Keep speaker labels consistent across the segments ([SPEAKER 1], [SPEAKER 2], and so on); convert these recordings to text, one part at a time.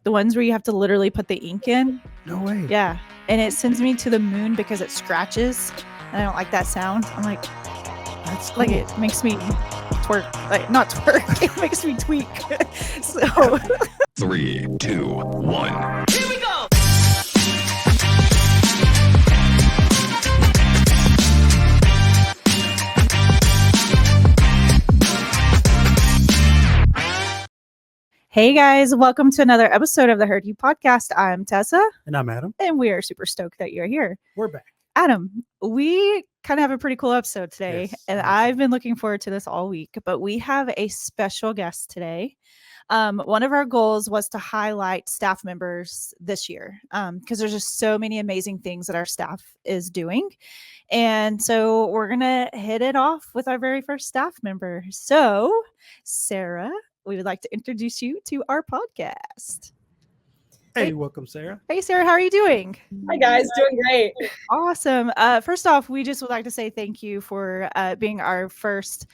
[SPEAKER 1] the ones where you have to literally put the ink in.
[SPEAKER 2] No way.
[SPEAKER 1] Yeah. And it sends me to the moon because it scratches. And I don't like that sound. I'm like,
[SPEAKER 2] That's cool.
[SPEAKER 1] like it makes me twerk. Like, not twerk. It makes me tweak. So
[SPEAKER 3] 3, 2, 1.
[SPEAKER 4] Here we go.
[SPEAKER 1] hey guys, welcome to another episode of the Herd You Podcast. I'm Tessa,
[SPEAKER 2] And I'm Adam.
[SPEAKER 1] and we are super stoked that you're here.
[SPEAKER 2] We're back.
[SPEAKER 1] Adam, we kind of have a pretty cool episode today,
[SPEAKER 2] Yes,
[SPEAKER 1] and
[SPEAKER 2] awesome.
[SPEAKER 1] I've been looking forward to this all week, but we have a special guest today. One of our goals was to highlight staff members this year because there's just so many amazing things that our staff is doing. And so we're going to hit it off with our very first staff member. So, Sarah, we would like to introduce you to our podcast.
[SPEAKER 2] Hey, welcome, Sarah.
[SPEAKER 1] Hey, Sarah, how are you doing?
[SPEAKER 4] Hi guys, doing great.
[SPEAKER 1] Awesome. First off, we just would like to say thank you for being our first,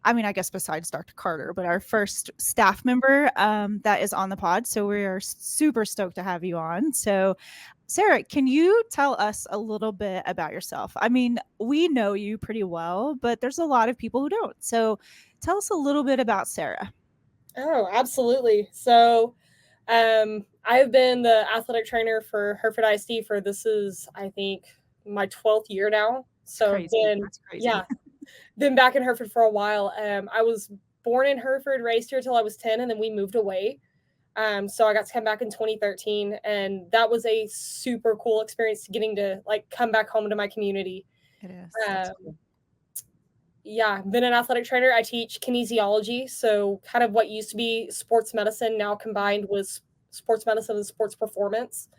[SPEAKER 1] I guess besides Dr. Carter, but our first staff member that is on the pod. So we are super stoked to have you on. So Sarah, can you tell us a little bit about yourself? I mean, we know you pretty well, but there's a lot of people who don't. So tell us a little bit about Sarah.
[SPEAKER 4] Oh, absolutely. So I've been the athletic trainer for Hereford ISD for this is, I think, my 12th year now. So
[SPEAKER 1] That's crazy.
[SPEAKER 4] yeah, been back in Hereford for a while. I was born in Hereford, raised here till I was 10, and then we moved away. So I got to come back in 2013, and that was a super cool experience getting to like come back home to my community.
[SPEAKER 1] It is. That's cool.
[SPEAKER 4] Yeah, been an athletic trainer. I teach kinesiology, so kind of what used to be sports medicine now combined with sports medicine and sports performance.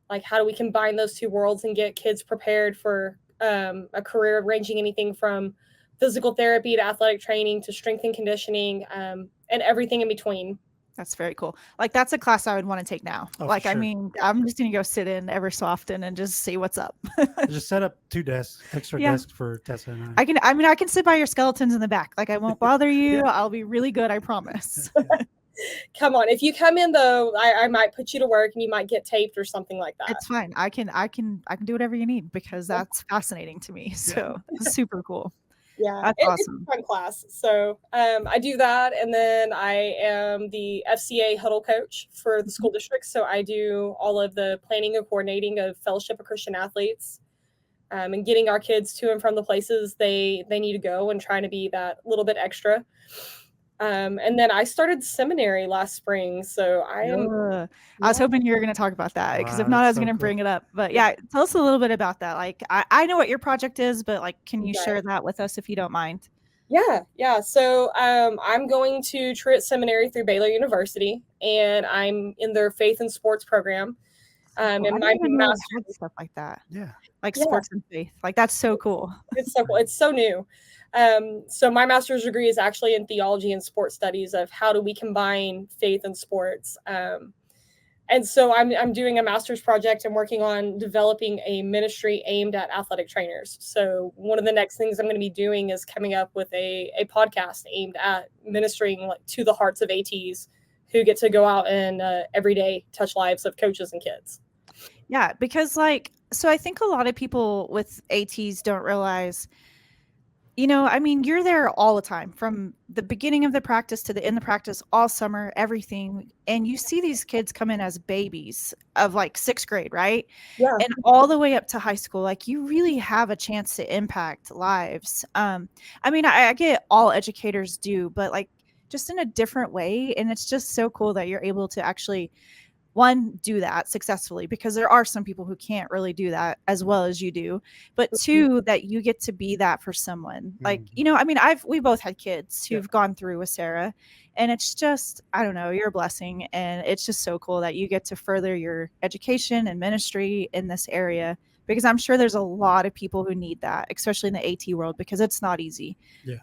[SPEAKER 4] Like, how do we combine those two worlds and get kids prepared for a career ranging anything from physical therapy to athletic training to strength and conditioning and everything in between.
[SPEAKER 1] That's very cool. Like, that's a class I would want to take now.
[SPEAKER 2] Oh,
[SPEAKER 1] like,
[SPEAKER 2] for
[SPEAKER 1] I
[SPEAKER 2] sure.
[SPEAKER 1] mean, I'm just going to go sit in every so often and just see what's up.
[SPEAKER 2] Just set up 2 desks, extra
[SPEAKER 1] Yeah.
[SPEAKER 2] desks for Tessa and I.
[SPEAKER 1] I can sit by your skeletons in the back. Like, I won't bother you.
[SPEAKER 2] Yeah.
[SPEAKER 1] I'll be really good. I promise.
[SPEAKER 4] Come on. If you come in though, I might put you to work and you might get taped or something like that.
[SPEAKER 1] It's fine. I can do whatever you need because that's fascinating to me. So super cool.
[SPEAKER 4] Yeah,
[SPEAKER 1] That's
[SPEAKER 4] it's
[SPEAKER 1] awesome.
[SPEAKER 4] a fun class. So I do that, and then I am the FCA huddle coach for the school district. So I do all of the planning and coordinating of Fellowship of Christian Athletes, and getting our kids to and from the places they need to go, and trying to be that little bit extra. And then I started seminary last spring, so I
[SPEAKER 1] was hoping you were going to talk about that because if
[SPEAKER 2] Wow,
[SPEAKER 1] not, I was
[SPEAKER 2] that's so
[SPEAKER 1] going to
[SPEAKER 2] cool.
[SPEAKER 1] bring it up. But yeah, tell us a little bit about that. Like, I know what your project is, but like, can you
[SPEAKER 4] Okay.
[SPEAKER 1] share that with us if you don't mind?
[SPEAKER 4] Yeah. So I'm going to Truett Seminary through Baylor University, and I'm in their faith and sports program.
[SPEAKER 1] Cool.
[SPEAKER 4] And
[SPEAKER 1] I
[SPEAKER 4] my
[SPEAKER 1] didn't even know they
[SPEAKER 4] master's,
[SPEAKER 1] had stuff like that,
[SPEAKER 2] Yeah.
[SPEAKER 1] like
[SPEAKER 4] Yeah.
[SPEAKER 1] sports and faith. Like, that's so cool.
[SPEAKER 4] it's so cool. It's so new. So my master's degree is actually in theology and sports studies of how do we combine faith and sports. And so I'm doing a master's project and working on developing a ministry aimed at athletic trainers. So one of the next things I'm going to be doing is coming up with a podcast aimed at ministering like to the hearts of ATs who get to go out and every day touch lives of coaches and kids.
[SPEAKER 1] Yeah, because so I think a lot of people with ATs don't realize, you're there all the time from the beginning of the practice to the end of the practice, all summer, everything. And you see these kids come in as babies of like 6th grade, right?
[SPEAKER 4] Yeah.
[SPEAKER 1] And all the way up to high school. Like, you really have a chance to impact lives. I get all educators do, but like just in a different way. And it's just so cool that you're able to actually do that successfully, because there are some people who can't really do that as well as you do, but 2, that you get to be that for someone. Like, we both had kids who've gone through with Sarah, and it's just, I don't know, you're a blessing. And it's just so cool that you get to further your education and ministry in this area, because I'm sure there's a lot of people who need that, especially in the AT world, because it's not easy.
[SPEAKER 2] Yeah.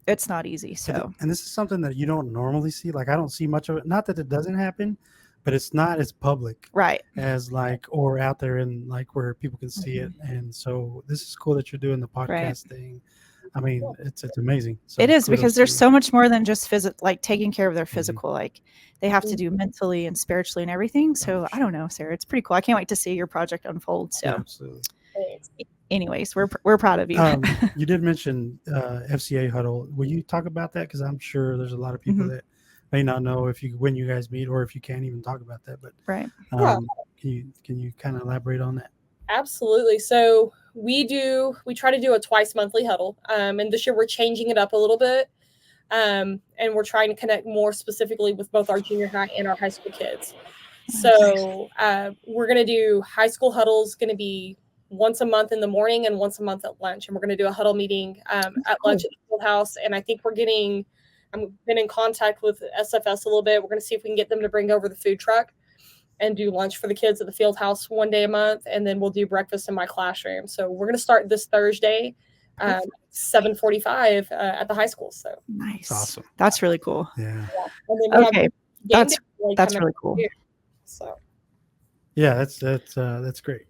[SPEAKER 1] It's not easy. So,
[SPEAKER 2] And this is something that you don't normally see. Like, I don't see much of it. Not that it doesn't happen, but it's not as public
[SPEAKER 1] right.
[SPEAKER 2] as like, or out there in like where people can see it. And so this is cool that you're doing the podcast thing. I mean, it's amazing. So
[SPEAKER 1] It is,
[SPEAKER 2] kudos
[SPEAKER 1] because
[SPEAKER 2] to
[SPEAKER 1] there's
[SPEAKER 2] you.
[SPEAKER 1] so much more than just like taking care of their
[SPEAKER 2] Mhm.
[SPEAKER 1] physical. Like they have to do mentally and spiritually and everything. So I don't know, Sarah. It's pretty cool. I can't wait to see your project unfold. So,
[SPEAKER 2] Yeah, absolutely.
[SPEAKER 1] anyways, we're proud of you.
[SPEAKER 2] You did mention FCA huddle. Will you talk about that? Because I'm sure there's a lot of people
[SPEAKER 1] Mhm.
[SPEAKER 2] that may not know when you guys meet, or if you can't even talk about that. But
[SPEAKER 1] Right.
[SPEAKER 4] Yeah.
[SPEAKER 2] Can you kind of elaborate on that?
[SPEAKER 4] Absolutely. So we try to do a twice monthly huddle. And this year we're changing it up a little bit. And we're trying to connect more specifically with both our junior high and our high school kids. So we're going to do high school huddles, going to be once a month in the morning and once a month at lunch. And we're going to do a huddle meeting at lunch at the field house. And I think I've been in contact with SFS a little bit. We're going to see if we can get them to bring over the food truck and do lunch for the kids at the field house one day a month. And then we'll do breakfast in my classroom. So we're going to start this Thursday, 7:45 at the high school. So
[SPEAKER 1] Nice.
[SPEAKER 2] That's awesome.
[SPEAKER 1] That's really cool.
[SPEAKER 2] Yeah.
[SPEAKER 4] and then we
[SPEAKER 1] Okay.
[SPEAKER 4] have
[SPEAKER 1] That's
[SPEAKER 4] day
[SPEAKER 1] that's
[SPEAKER 4] coming
[SPEAKER 1] really
[SPEAKER 4] up
[SPEAKER 1] cool.
[SPEAKER 4] too. So
[SPEAKER 2] Yeah, that's great.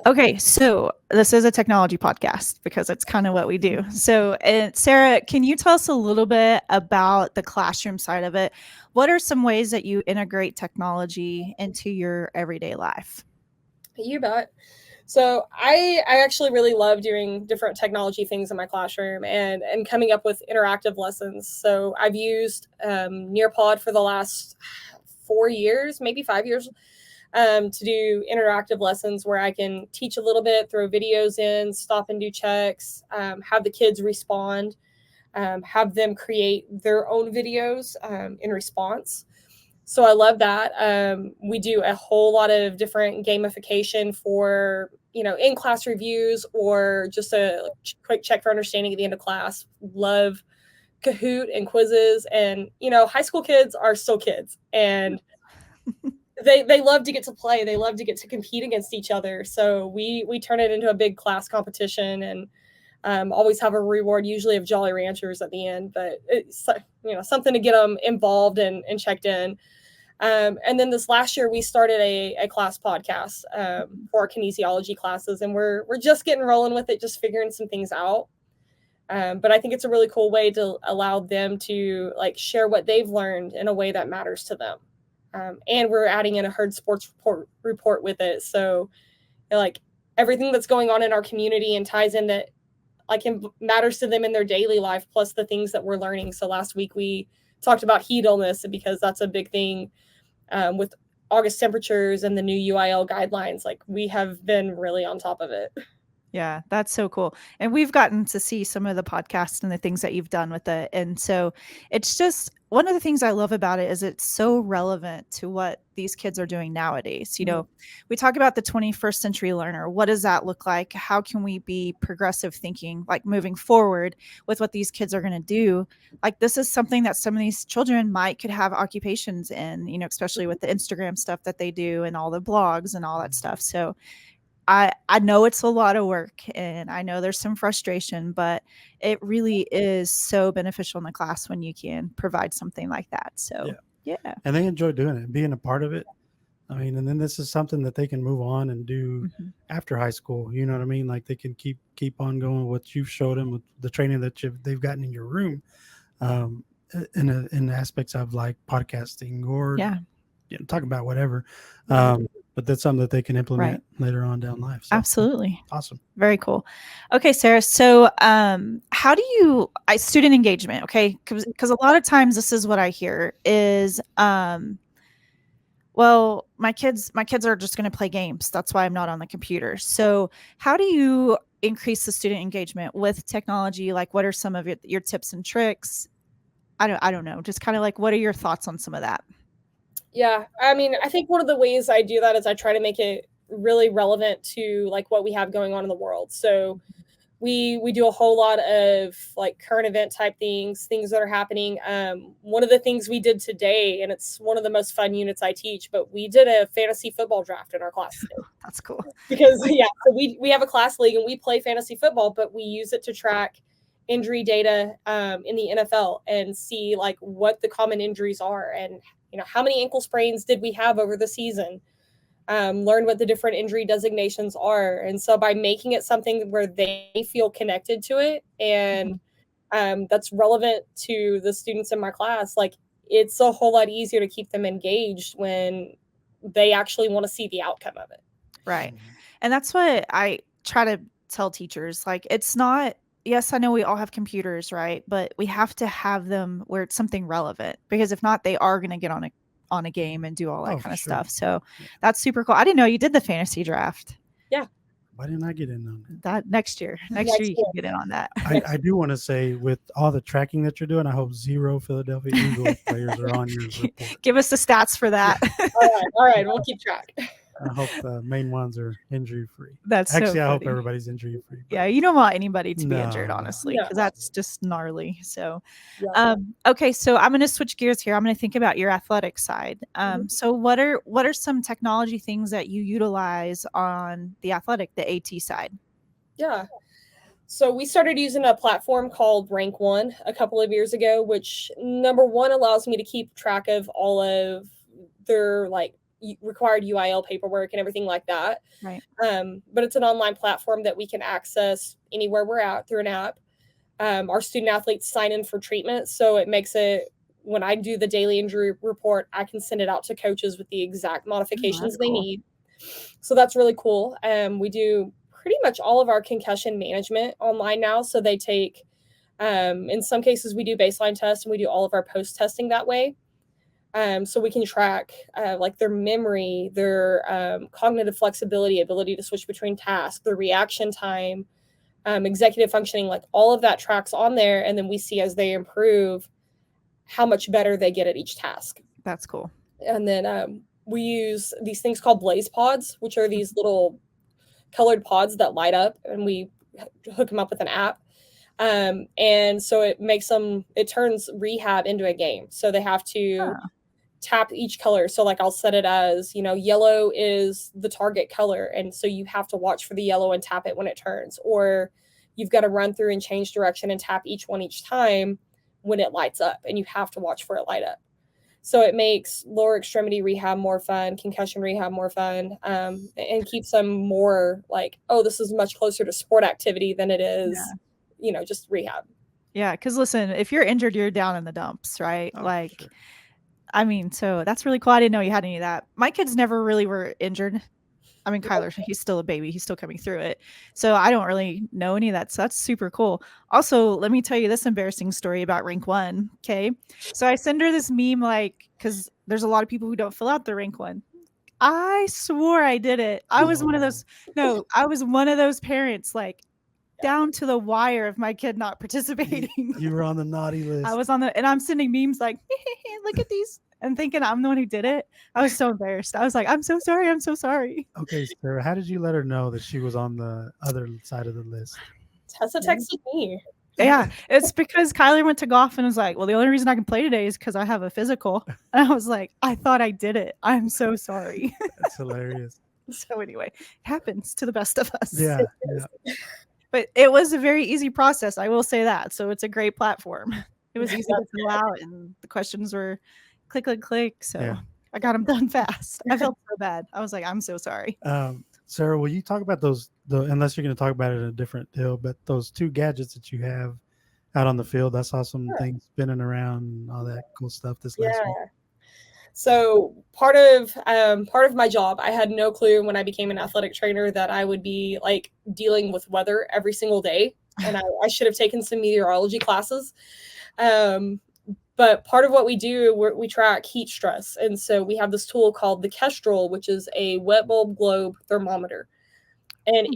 [SPEAKER 1] Okay, so this is a technology podcast because it's kind of what we do. So, Sarah, can you tell us a little bit about the classroom side of it? What are some ways that you integrate technology into your everyday life?
[SPEAKER 4] You bet. So I actually really love doing different technology things in my classroom and coming up with interactive lessons. So I've used Nearpod for the last 4 years, maybe 5 years, to do interactive lessons where I can teach a little bit, throw videos in, stop and do checks, have the kids respond, have them create their own videos in response. So I love that. We do a whole lot of different gamification for, in-class reviews or just a quick check for understanding at the end of class. Love Kahoot and quizzes. And, high school kids are still kids. And they love to get to play. They love to get to compete against each other. So we turn it into a big class competition and always have a reward, usually of Jolly Ranchers at the end. But it's something to get them involved and checked in. And then this last year, we started a class podcast for our kinesiology classes, and we're just getting rolling with it, just figuring some things out. But I think it's a really cool way to allow them to share what they've learned in a way that matters to them. And we're adding in a herd sports report with it. So everything that's going on in our community and ties in that matters to them in their daily life, plus the things that we're learning. So last week we talked about heat illness because that's a big thing with August temperatures and the new UIL guidelines. We have been really on top of it.
[SPEAKER 1] Yeah, that's so cool. And we've gotten to see some of the podcasts and the things that you've done with it. And so it's just one of the things I love about it is it's so relevant to what these kids are doing nowadays. We talk about the 21st century learner. What does that look like? How can we be progressive thinking, moving forward with what these kids are going to do? This is something that some of these children could have occupations in, especially with the Instagram stuff that they do and all the blogs and all that stuff. So I know it's a lot of work and I know there's some frustration, but it really is so beneficial in the class when you can provide something like that. So, yeah.
[SPEAKER 2] And they enjoy doing it, being a part of it. I mean, and then this is something that they can move on and do after high school. You know what I mean? They can keep on going with what you've showed them with the training that they've gotten in your room, in aspects of podcasting or talking about whatever. But that's something that they can implement later on down life. So,
[SPEAKER 1] absolutely.
[SPEAKER 2] Awesome.
[SPEAKER 1] Very cool. Okay, Sarah. So how do you student engagement? Okay. Because a lot of times this is what I hear is, well, my kids are just going to play games. That's why I'm not on the computer. So how do you increase the student engagement with technology? What are some of your tips and tricks? I don't know. Just kind of what are your thoughts on some of that?
[SPEAKER 4] Yeah, I mean, I think one of the ways I do that is I try to make it really relevant to what we have going on in the world. So we do a whole lot of current event type things that are happening. One of the things we did today, and it's one of the most fun units I teach, but we did a fantasy football draft in our class today.
[SPEAKER 1] That's cool.
[SPEAKER 4] Because so we have a class league and we play fantasy football, but we use it to track injury data in the NFL and see what the common injuries are and how many ankle sprains did we have over the season? learn what the different injury designations are. And so by making it something where they feel connected to it and that's relevant to the students in my class, like it's a whole lot easier to keep them engaged when they actually want to see the outcome of it.
[SPEAKER 1] Right. And that's what I try to tell teachers. Like, it's not, yes, I know we all have computers, right? But we have to have them where it's something relevant, because if not, they are going to get on a game and do all that
[SPEAKER 2] Oh,
[SPEAKER 1] kind of
[SPEAKER 2] sure.
[SPEAKER 1] stuff. So
[SPEAKER 2] Yeah.
[SPEAKER 1] that's super cool. I didn't know you did the fantasy draft.
[SPEAKER 2] Why didn't I get in on it?
[SPEAKER 1] That next year you
[SPEAKER 4] Next
[SPEAKER 1] can
[SPEAKER 4] year.
[SPEAKER 1] get in on that.
[SPEAKER 2] I do want to say, with all the tracking that you're doing, I hope 0 Philadelphia Eagles players are on your report.
[SPEAKER 1] Give us the stats for that.
[SPEAKER 4] All right, we'll keep track.
[SPEAKER 2] I hope the main ones are injury free.
[SPEAKER 1] That's
[SPEAKER 2] Actually,
[SPEAKER 1] so
[SPEAKER 2] I hope
[SPEAKER 1] funny.
[SPEAKER 2] everybody's injury free.
[SPEAKER 1] Yeah, you don't want anybody to be injured,
[SPEAKER 2] No.
[SPEAKER 1] honestly,
[SPEAKER 4] No.
[SPEAKER 1] because that's just gnarly. So,
[SPEAKER 4] Yeah.
[SPEAKER 1] okay, so I'm going to switch gears here. I'm going to think about your athletic side. So, what are some technology things that you utilize on the AT side?
[SPEAKER 4] Yeah. So we started using a platform called Rank One a couple of years ago, which number one allows me to keep track of all of their like required UIL paperwork and everything like that.
[SPEAKER 1] Right.
[SPEAKER 4] But it's an online platform that we can access anywhere we're at through an app. Our student athletes sign in for treatment, so it makes it, when I do the daily injury report, I can send it out to coaches with the exact modifications they
[SPEAKER 1] cool.
[SPEAKER 4] need. So that's really cool. We do pretty much all of our concussion management online now. So they take, in some cases, we do baseline tests and we do all of our post testing that way. So we can track like their memory, their cognitive flexibility, ability to switch between tasks, their reaction time, executive functioning, like all of that tracks on there. And then we see as they improve how much better they get at each task.
[SPEAKER 1] That's cool.
[SPEAKER 4] And then we use these things called Blaze Pods, which are these little colored pods that light up, and we hook them up with an app. And so it turns rehab into a game. So they have to tap each color. So like I'll set it as, yellow is the target color. And so you have to watch for the yellow and tap it when it turns, or you've got to run through and change direction and tap each one each time when it lights up, and you have to watch for it light up. So it makes lower extremity rehab more fun, concussion rehab more fun, and keeps them more like, oh, this is much closer to sport activity than it is, just rehab.
[SPEAKER 1] Yeah, because listen, if you're injured, you're down in the dumps, right?
[SPEAKER 2] Oh, sure.
[SPEAKER 1] I mean, so that's really cool. I didn't know you had any of that. My kids never really were injured. I mean, Kyler, he's still a baby. He's still coming through it. So I don't really know any of that. So that's super cool. Also, let me tell you this embarrassing story about Rank One. Okay. So I send her this meme, because there's a lot of people who don't fill out the Rank One. I swore I did it. I was one of those parents, down to the wire of my kid not participating.
[SPEAKER 2] You were on the naughty list.
[SPEAKER 1] I was and I'm sending memes like, look at these, and thinking I'm the one who did it. I was so embarrassed. I was like, I'm so sorry. I'm so sorry.
[SPEAKER 2] Okay, Sarah, how did you let her know that she was on the other side of the list?
[SPEAKER 4] Tessa texted me.
[SPEAKER 1] Yeah, it's because Kyler went to golf and was like, well, the only reason I can play today is because I have a physical. And I was like, I thought I did it. I'm so sorry.
[SPEAKER 2] That's hilarious.
[SPEAKER 1] So anyway, it happens to the best of us.
[SPEAKER 2] Yeah.
[SPEAKER 1] But it was a very easy process. I will say that. So it's a great platform. It was easy to fill out, and the questions were click, click, click. So I got them done fast. I felt so bad. I was like, I'm so sorry.
[SPEAKER 2] Sarah, will you talk about unless you're going to talk about it in a different deal, but those 2 gadgets that you have out on the field? I saw some things spinning around and all that cool stuff this last week.
[SPEAKER 4] So part of my job, I had no clue when I became an athletic trainer that I would be like dealing with weather every single day. And I should have taken some meteorology classes. But part of what we do, we track heat stress. And so we have this tool called the Kestrel, which is a wet bulb globe thermometer. And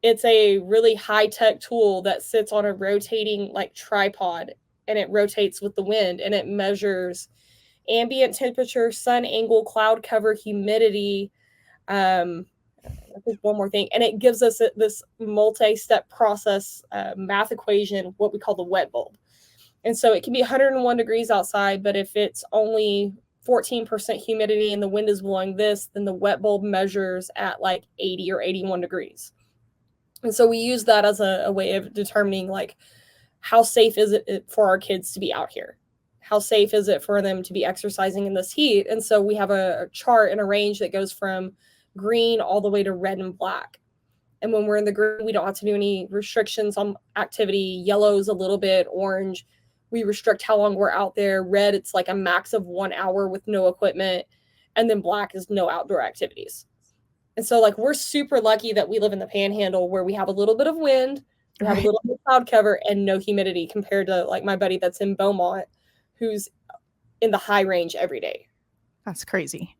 [SPEAKER 4] it's a really high-tech tool that sits on a rotating tripod, and it rotates with the wind, and it measures ambient temperature, sun angle, cloud cover, humidity. There's one more thing. And it gives us this multi-step process math equation, what we call the wet bulb. And so it can be 101 degrees outside, but if it's only 14% humidity and the wind is blowing this, then the wet bulb measures at 80 or 81 degrees. And so we use that as a way of determining how safe is it for our kids to be out here? how safe is it for them to be exercising in this heat? And so we have a chart and a range that goes from green all the way to red and black. And when we're in the green, we don't have to do any restrictions on activity. Yellow's a little bit, orange, we restrict how long we're out there. Red, it's like a max of 1 hour with no equipment. And then black is no outdoor activities. And so like we're super lucky that we live in the Panhandle where we have a little bit of wind, we have a little bit of cloud cover and no humidity compared to like my buddy that's in Beaumont who's in the high range every day.
[SPEAKER 1] That's crazy.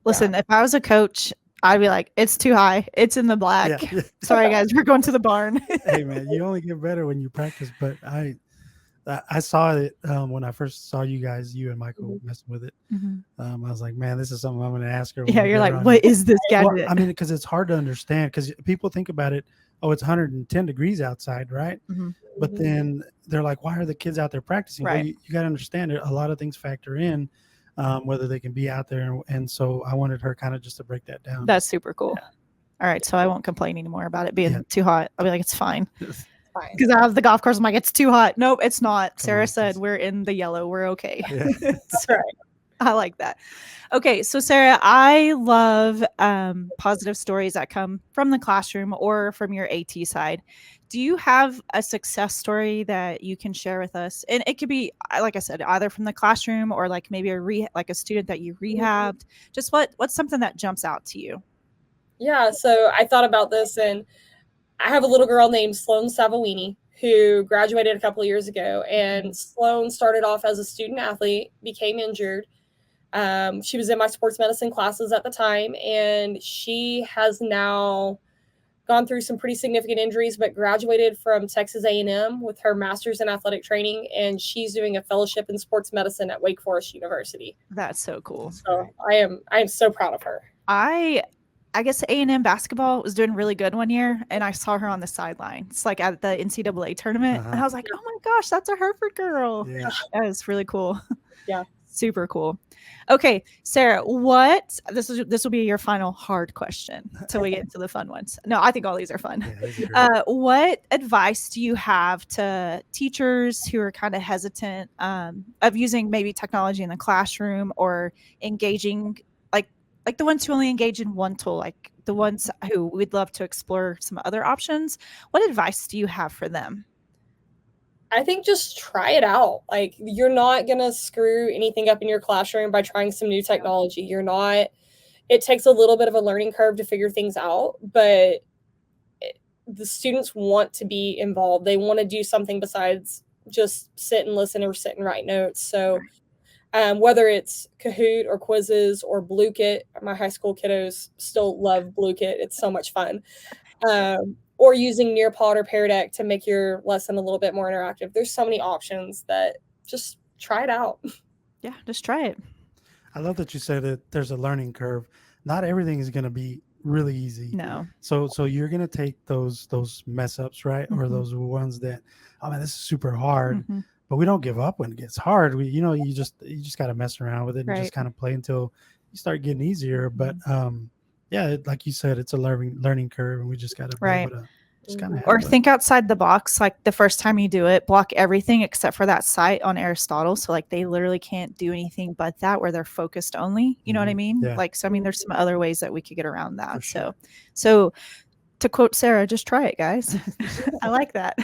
[SPEAKER 1] Listen, if I was a coach, I'd be like, it's too high. It's in the black.
[SPEAKER 2] Yeah.
[SPEAKER 1] Sorry, guys. We're going to the barn.
[SPEAKER 2] Hey, man, you only get better when you practice. But I saw it when I first saw you guys, you and Michael messing with it. I was like, man, this is something I'm going to ask her.
[SPEAKER 1] Yeah, you're like, what is this gadget?
[SPEAKER 2] Well, I mean, because it's hard to understand because people think about it. Oh, it's 110 degrees outside, right? But then they're like, why are the kids out there practicing?
[SPEAKER 1] Right.
[SPEAKER 2] Well, you got to understand it. A lot of things factor in whether they can be out there. And so I wanted her kind of just to break that down.
[SPEAKER 1] That's super cool. Yeah. All right. So I won't complain anymore about it being too hot. I'll be like, it's fine. Because I have the golf course. I'm like, it's too hot. Nope, it's not. Sarah said we're in the yellow. We're okay.
[SPEAKER 2] Yeah.
[SPEAKER 1] That's right. I like that. Okay. So Sarah, I love positive stories that come from the classroom or from your AT side. Do you have a success story that you can share with us? And it could be, like I said, either from the classroom or like maybe like a student that you rehabbed. Just what's something that jumps out to you?
[SPEAKER 4] Yeah. So I thought about this, and I have a little girl named Sloan Savallini who graduated a couple of years ago. And Sloan started off as a student athlete, became injured. She was in my sports medicine classes at the time, and she has now gone through some pretty significant injuries, but graduated from Texas A&M with her master's in athletic training, and she's doing a fellowship in sports medicine at Wake Forest University.
[SPEAKER 1] That's so cool.
[SPEAKER 4] So I am so proud of her.
[SPEAKER 1] I guess A&M basketball was doing really good one year, and I saw her on the sidelines, like at the NCAA tournament, and I was like, oh my gosh, that's a Hereford girl.
[SPEAKER 2] Yeah.
[SPEAKER 1] That was really cool.
[SPEAKER 4] Yeah.
[SPEAKER 1] Super cool. Okay, Sarah, this will be your final hard question until we get into the fun ones. No, I think all these are fun.
[SPEAKER 2] Yeah, these are
[SPEAKER 1] what advice do you have to teachers who are kind of hesitant of using maybe technology in the classroom or engaging like the ones who only engage in one tool, like the ones who would love to explore some other options? What advice do you have for them?
[SPEAKER 4] I think just try it out. Like, you're not going to screw anything up in your classroom by trying some new technology. It takes a little bit of a learning curve to figure things out, but the students want to be involved. They want to do something besides just sit and listen or sit and write notes. So whether it's Kahoot or quizzes or Blue-Kit, my high school kiddos still love Blue-Kit. It's so much fun. Or using Nearpod or Pear Deck to make your lesson a little bit more interactive. There's so many options that just try it out.
[SPEAKER 1] Yeah, just try it.
[SPEAKER 2] I love that you said that there's a learning curve. Not everything is going to be really easy.
[SPEAKER 1] No.
[SPEAKER 2] So you're going to take those mess ups, right? Or those ones that, oh man, this is super hard. But we don't give up when it gets hard. You just got to mess around with it and just kind of play until you start getting easier. But yeah, like you said, it's a learning curve, and we just got to be able to just kind of
[SPEAKER 1] think outside the box. Like the first time you do it, block everything except for that site on Aristotle. So like they literally can't do anything but that, where they're focused only. You know what I mean?
[SPEAKER 2] Yeah.
[SPEAKER 1] Like, so I mean, there's some other ways that we could get around that.
[SPEAKER 2] Sure.
[SPEAKER 1] So to quote Sarah, just try it, guys. I like that.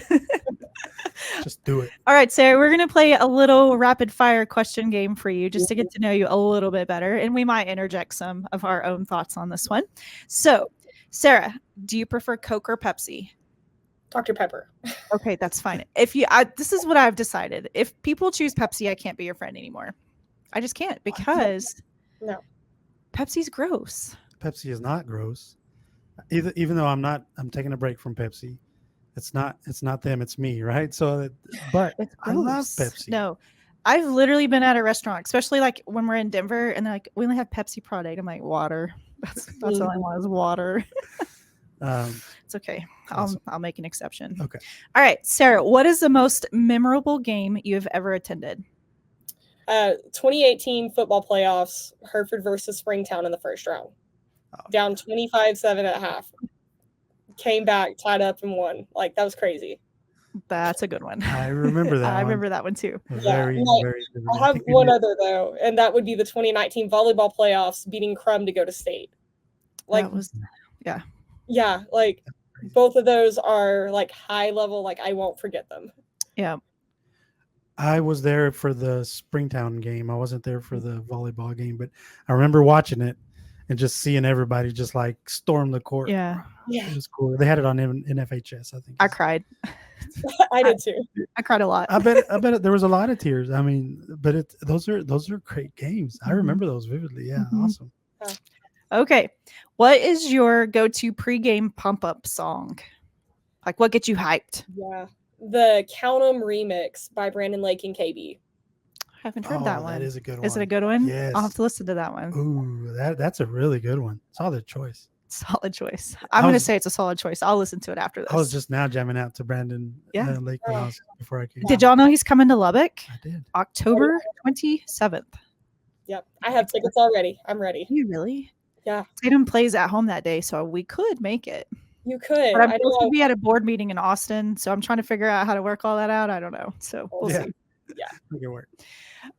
[SPEAKER 2] Just do it.
[SPEAKER 1] All right, Sarah, we're going to play a little rapid fire question game for you just to get to know you a little bit better. And we might interject some of our own thoughts on this one. So, Sarah, do you prefer Coke or Pepsi?
[SPEAKER 4] Dr. Pepper.
[SPEAKER 1] Okay, that's fine. This is what I've decided. If people choose Pepsi, I can't be your friend anymore. I just can't, because Pepsi's gross.
[SPEAKER 2] Pepsi is not gross. Even though I'm taking a break from Pepsi. It's not them, it's me, right? But I love Pepsi.
[SPEAKER 1] No, I've literally been at a restaurant, especially like when we're in Denver, and they're like, we only have Pepsi product. I'm like, water. That's all I want is water. It's okay. I'll make an exception.
[SPEAKER 2] Okay.
[SPEAKER 1] All right, Sarah, what is the most memorable game you have ever attended?
[SPEAKER 4] 2018 football playoffs, Hereford versus Springtown in the first round. Down 25-7 at half. Came back, tied up, and won. Like, that was crazy.
[SPEAKER 1] That's a good one.
[SPEAKER 2] I remember that.
[SPEAKER 1] I
[SPEAKER 2] one.
[SPEAKER 1] remember that one too.
[SPEAKER 2] Very,
[SPEAKER 4] like,
[SPEAKER 2] very.
[SPEAKER 4] I
[SPEAKER 2] vividly.
[SPEAKER 4] have
[SPEAKER 2] think we
[SPEAKER 4] one
[SPEAKER 2] did-
[SPEAKER 4] other though, and that would be the 2019 volleyball playoffs beating Crum to go to state. Like,
[SPEAKER 1] That was
[SPEAKER 4] yeah, like both of those are like high level. Like I won't forget them.
[SPEAKER 1] yeah.
[SPEAKER 2] I was there for the Springtown game. I wasn't there for the volleyball game, but I remember watching it and just seeing everybody just like storm the court.
[SPEAKER 1] Yeah.
[SPEAKER 4] Yeah,
[SPEAKER 2] It was cool. They had it on NFHS, I think.
[SPEAKER 1] I cried.
[SPEAKER 4] I did too.
[SPEAKER 1] I cried a lot.
[SPEAKER 2] I bet there was a lot of tears. I mean, but those are great games. I
[SPEAKER 1] Mhm.
[SPEAKER 2] remember those vividly. Yeah,
[SPEAKER 1] Mhm.
[SPEAKER 2] awesome.
[SPEAKER 1] Okay. What is your go-to pregame pump-up song? Like what gets you hyped?
[SPEAKER 4] Yeah, the Count 'Em remix by Brandon Lake and KB.
[SPEAKER 1] I haven't heard that one.
[SPEAKER 2] That is a good one.
[SPEAKER 1] Is it a good one?
[SPEAKER 2] Yes.
[SPEAKER 1] I'll have to listen to that one.
[SPEAKER 2] Ooh, that's a really good one. Solid choice.
[SPEAKER 1] Solid choice. I'm
[SPEAKER 2] I
[SPEAKER 1] going to
[SPEAKER 2] was-
[SPEAKER 1] say it's a solid choice. I'll listen to it after this.
[SPEAKER 2] I was just now jamming out to Brandon
[SPEAKER 1] Yeah.
[SPEAKER 2] Lake when I was, before I came.
[SPEAKER 1] Did y'all know he's coming to Lubbock
[SPEAKER 2] I did.
[SPEAKER 1] October 27th?
[SPEAKER 4] Yep, I have tickets already. I'm ready.
[SPEAKER 1] You really?
[SPEAKER 4] Yeah.
[SPEAKER 1] Tatum plays at home that day, so we could make it.
[SPEAKER 4] You could.
[SPEAKER 1] But I'm
[SPEAKER 4] I
[SPEAKER 1] supposed
[SPEAKER 4] know.
[SPEAKER 1] to be at a board meeting in Austin, so I'm trying to figure out how to work all that out. I don't know. So we'll
[SPEAKER 2] Yeah.
[SPEAKER 1] see.
[SPEAKER 2] Make it work.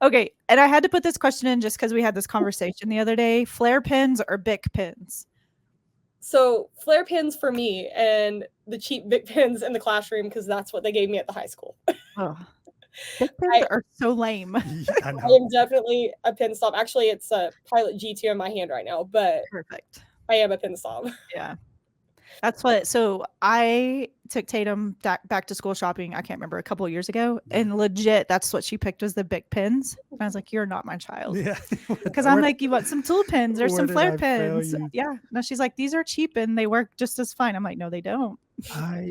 [SPEAKER 1] Okay. And I had to put this question in just because we had this conversation the other day. Flare pins or Bic pins?
[SPEAKER 4] So flare pins for me and the cheap Bic pins in the classroom because that's what they gave me at the high school.
[SPEAKER 1] Oh. Bic pins
[SPEAKER 4] I-
[SPEAKER 1] are so lame.
[SPEAKER 2] Yeah, I
[SPEAKER 4] I
[SPEAKER 2] know.
[SPEAKER 4] am definitely a pin stop. Actually, it's a Pilot G2 in my hand right now, but
[SPEAKER 1] Perfect.
[SPEAKER 4] I am a pin stop.
[SPEAKER 1] Yeah. That's what. So I took Tatum back to school shopping. I can't remember a couple of years ago, and legit, that's what she picked was the Bic pins. And I was like, "You're not my child,"
[SPEAKER 2] Yeah.
[SPEAKER 1] because I'm like, "You want some tool pins or
[SPEAKER 2] where
[SPEAKER 1] some
[SPEAKER 2] did
[SPEAKER 1] flare
[SPEAKER 2] I fail
[SPEAKER 1] pins?"
[SPEAKER 2] you?
[SPEAKER 1] Yeah. No, she's like, "These are cheap and they work just as fine." I'm like, "No, they don't."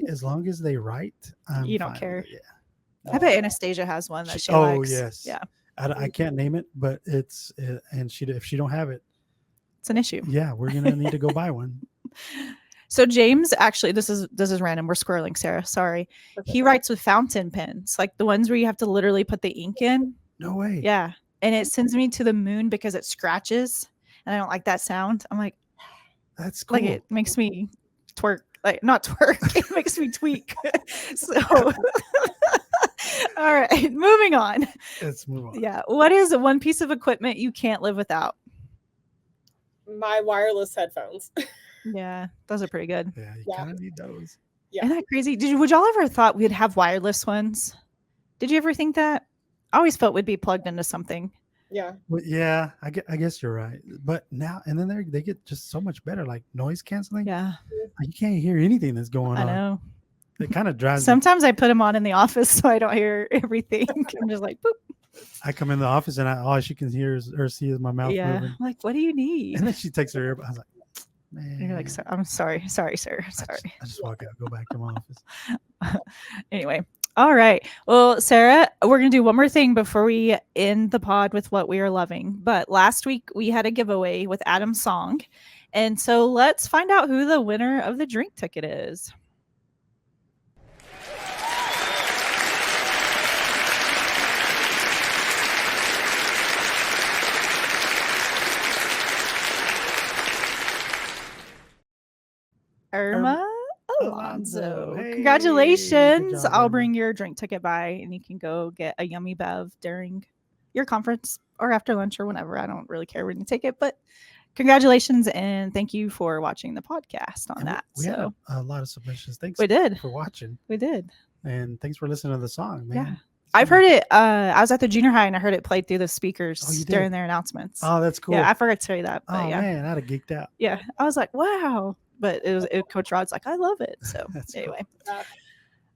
[SPEAKER 2] As long as they write, I'm
[SPEAKER 1] You don't
[SPEAKER 2] fine with
[SPEAKER 1] care.
[SPEAKER 2] it, Yeah.
[SPEAKER 1] I bet Anastasia has one that she
[SPEAKER 2] Oh
[SPEAKER 1] likes.
[SPEAKER 2] yes.
[SPEAKER 1] Yeah,
[SPEAKER 2] I can't name it, but it's and if she don't have it,
[SPEAKER 1] it's an issue.
[SPEAKER 2] yeah, we're gonna need to go buy one.
[SPEAKER 1] So James, actually, this is random. We're squirreling, Sarah. Sorry. He writes with fountain pens, like the ones where you have to literally put the ink in.
[SPEAKER 2] No way.
[SPEAKER 1] Yeah. And it sends me to the moon because it scratches and I don't like that sound. I'm like,
[SPEAKER 2] That's cool.
[SPEAKER 1] it makes me twerk, like not twerk, it makes me tweak. So, all right, moving on.
[SPEAKER 2] Let's move on.
[SPEAKER 1] Yeah. What is one piece of equipment you can't live without?
[SPEAKER 4] My wireless headphones.
[SPEAKER 1] Yeah. Those are pretty good.
[SPEAKER 2] Yeah, you
[SPEAKER 4] Yeah.
[SPEAKER 2] kind of need those.
[SPEAKER 4] Yeah.
[SPEAKER 1] Isn't that crazy? Would y'all ever thought we'd have wireless ones? Did you ever think that? I always felt we'd be plugged into something.
[SPEAKER 4] Yeah.
[SPEAKER 2] Well, yeah, I guess you're right. But now and then they get just so much better, like noise canceling.
[SPEAKER 1] Yeah.
[SPEAKER 2] Like, you can't hear anything that's going
[SPEAKER 1] I
[SPEAKER 2] on.
[SPEAKER 1] know.
[SPEAKER 2] It kind of drives me.
[SPEAKER 1] Sometimes I put them on in the office so I don't hear everything. I'm just like, boop.
[SPEAKER 2] I come in the office and all she can hear is or see is my mouth
[SPEAKER 1] Yeah.
[SPEAKER 2] moving.
[SPEAKER 1] I'm like, what do you need?
[SPEAKER 2] And then she takes her earbud. I was like, man.
[SPEAKER 1] And you're like, I'm sorry, sir.
[SPEAKER 2] I just-
[SPEAKER 1] Sorry.
[SPEAKER 2] I just walk out, go back to my office.
[SPEAKER 1] Anyway. All right. Well, Sarah, we're going to do one more thing before we end the pod with what we are loving. But last week we had a giveaway with Adam's song. And so let's find out who the winner of the drink ticket is. Irma Alonso.
[SPEAKER 2] Hey, good
[SPEAKER 1] Congratulations.
[SPEAKER 2] job,
[SPEAKER 1] I'll
[SPEAKER 2] Irma.
[SPEAKER 1] bring your drink ticket by and you can go get a yummy bev during your conference or after lunch or whenever. I don't really care when you take it, but congratulations and thank you for watching the podcast on
[SPEAKER 2] And
[SPEAKER 1] that.
[SPEAKER 2] we had
[SPEAKER 1] So
[SPEAKER 2] a lot of submissions. Thanks
[SPEAKER 1] we did.
[SPEAKER 2] for watching.
[SPEAKER 1] We did.
[SPEAKER 2] And thanks for listening to the song, man.
[SPEAKER 1] Yeah. I've heard it. I was at the junior high and I heard it played through the speakers
[SPEAKER 2] Oh, you did?
[SPEAKER 1] during their announcements.
[SPEAKER 2] Oh, that's cool.
[SPEAKER 1] Yeah, I forgot to tell you that. But
[SPEAKER 2] oh
[SPEAKER 1] yeah.
[SPEAKER 2] man, I'd have geeked out.
[SPEAKER 1] Yeah. I was like, wow. But Coach Rod's like, I love it. So
[SPEAKER 2] That's cool.
[SPEAKER 1] anyway.
[SPEAKER 4] Yeah.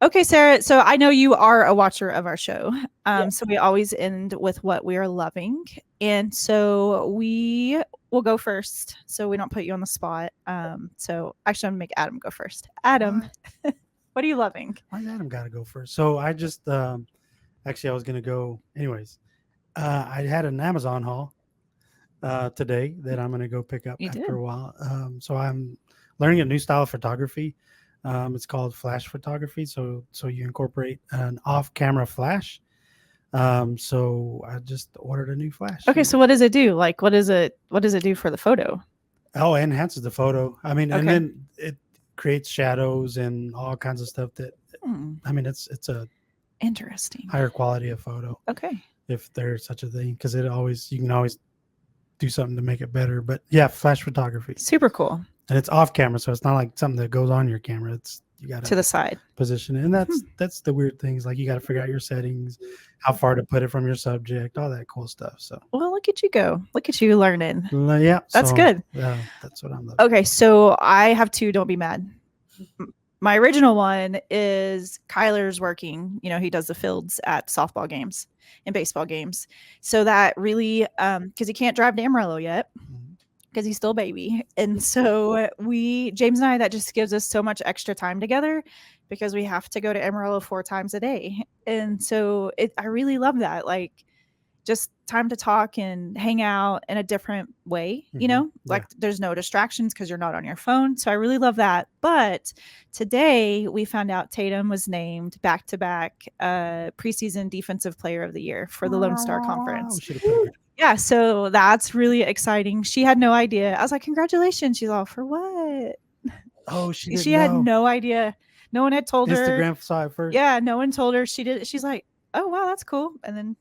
[SPEAKER 1] Okay, Sarah. So I know you are a watcher of our show.
[SPEAKER 4] Yeah.
[SPEAKER 1] So we always end with what we are loving. And so we will go first. So we don't put you on the spot. So actually I'm gonna make Adam go first. Adam, what are you loving?
[SPEAKER 2] Why Adam got to go first? So I just actually I was gonna go anyways. I had an Amazon haul today that I'm gonna go pick up
[SPEAKER 1] You
[SPEAKER 2] after
[SPEAKER 1] did?
[SPEAKER 2] a while. So I'm learning a new style of photography. It's called flash photography. So you incorporate an off-camera flash. So I just ordered a new flash.
[SPEAKER 1] Okay, so what does it do? Like what does it do for the photo?
[SPEAKER 2] Oh, it enhances the photo. I mean, and
[SPEAKER 1] Okay.
[SPEAKER 2] then it creates shadows and all kinds of stuff that I mean, it's a
[SPEAKER 1] Interesting.
[SPEAKER 2] higher quality of photo
[SPEAKER 1] Okay.
[SPEAKER 2] if there's such a thing, because you can always do something to make it better. But yeah, flash photography,
[SPEAKER 1] Super cool.
[SPEAKER 2] and it's off camera, so it's not like something that goes on your camera. It's you got
[SPEAKER 1] To
[SPEAKER 2] to
[SPEAKER 1] the side.
[SPEAKER 2] position it, and that's the weird things. Like you got to figure out your settings, how far to put it from your subject, all that cool stuff. So
[SPEAKER 1] Well, look at you go. Look at you learning.
[SPEAKER 2] yeah,
[SPEAKER 1] That's
[SPEAKER 2] so,
[SPEAKER 1] good.
[SPEAKER 2] Yeah, that's what I'm.
[SPEAKER 1] Okay, so I have two. Don't be mad. My original one is Kyler's working. He does the fields at softball games and baseball games. So that really, because he can't drive to Amarillo yet because he's still a baby. And so James and I, that just gives us so much extra time together because we have to go to Amarillo 4 times a day. And so I really love that. Like, just time to talk and hang out in a different way, like there's no distractions because you're not on your phone. So I really love that. But today we found out Tatum was named back-to-back preseason defensive player of the year for the Lone Star Conference. Yeah, so that's really exciting. She had no idea. I was like, congratulations. She's all, for what?
[SPEAKER 2] Oh,
[SPEAKER 1] she had no idea. No one had told her.
[SPEAKER 2] Instagram saw it first.
[SPEAKER 1] Yeah, no one told her. She did. She's like, oh, wow, that's cool. And then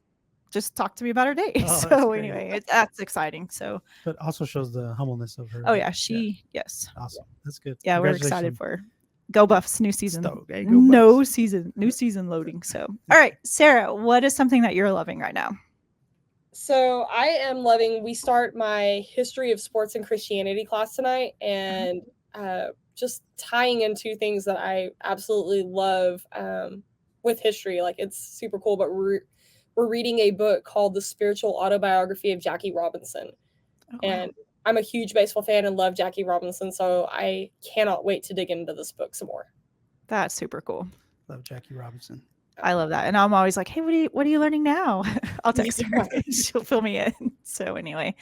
[SPEAKER 1] just talk to me about her day.
[SPEAKER 2] Oh,
[SPEAKER 1] so anyway, that's exciting. So,
[SPEAKER 2] but also shows the humbleness of her.
[SPEAKER 1] Oh yeah, yes.
[SPEAKER 2] Awesome. That's good.
[SPEAKER 1] Yeah, we're excited for her. Go Buffs, new season.
[SPEAKER 2] Hey, go
[SPEAKER 1] New season loading. So, all right, Sarah, what is something that you're loving right now?
[SPEAKER 4] So I am loving, we start my history of sports and Christianity class tonight, and just tying into things that I absolutely love with history. Like, it's super cool, but we're reading a book called The Spiritual Autobiography of Jackie Robinson. Oh, and I'm a huge baseball fan and love Jackie Robinson, so I cannot wait to dig into this book some more.
[SPEAKER 1] That's super cool.
[SPEAKER 2] Love Jackie Robinson.
[SPEAKER 1] I love that. And I'm always like, hey, what are you learning now? I'll text her. She'll fill me in. So anyway,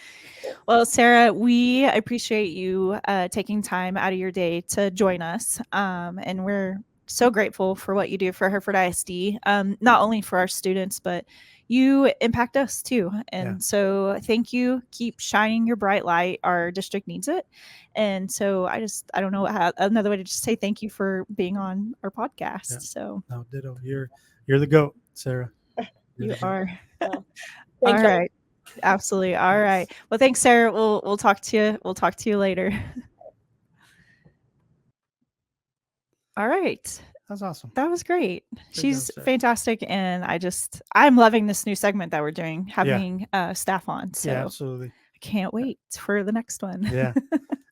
[SPEAKER 1] well, Sarah, we appreciate you taking time out of your day to join us. And we're so grateful for what you do for Hereford ISD, not only for our students, but you impact us too. And so thank you. Keep shining your bright light. Our district needs it. And so I don't know how another way to just say thank you for being on our podcast. Yeah. So
[SPEAKER 2] no, ditto. You're the GOAT, Sarah.
[SPEAKER 1] You are. All right. Absolutely. All right. Well, thanks, Sarah. We'll talk to you. We'll talk to you later. All right.
[SPEAKER 2] That's awesome.
[SPEAKER 1] That was great. She's fantastic. And I'm loving this new segment that we're doing, having staff on. So
[SPEAKER 2] yeah, absolutely.
[SPEAKER 1] I can't wait for the next one.
[SPEAKER 2] Yeah.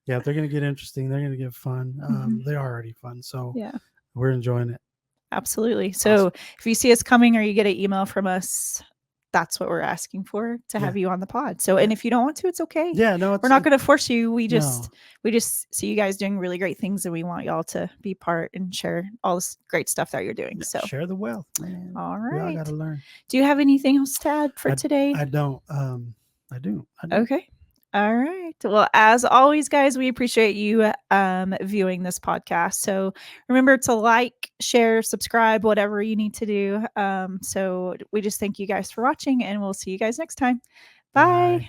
[SPEAKER 2] Yeah. They're going to get interesting. They're going to get fun. They're already fun. So
[SPEAKER 1] yeah,
[SPEAKER 2] we're enjoying it.
[SPEAKER 1] Absolutely. So if you see us coming or you get an email from us, that's what we're asking for, to have you on the pod. So, and if you don't want to, it's okay.
[SPEAKER 2] Yeah, no,
[SPEAKER 1] we're not going to force you. We just see you guys doing really great things, and we want y'all to be part and share all this great stuff that you're doing. So
[SPEAKER 2] share the wealth, man.
[SPEAKER 1] All right.
[SPEAKER 2] We all got to learn.
[SPEAKER 1] Do you have anything else to add for today?
[SPEAKER 2] I don't. I do.
[SPEAKER 1] Okay. All right. Well, as always, guys, we appreciate you viewing this podcast. So remember to like, share, subscribe, whatever you need to do. So we just thank you guys for watching, and we'll see you guys next time. Bye.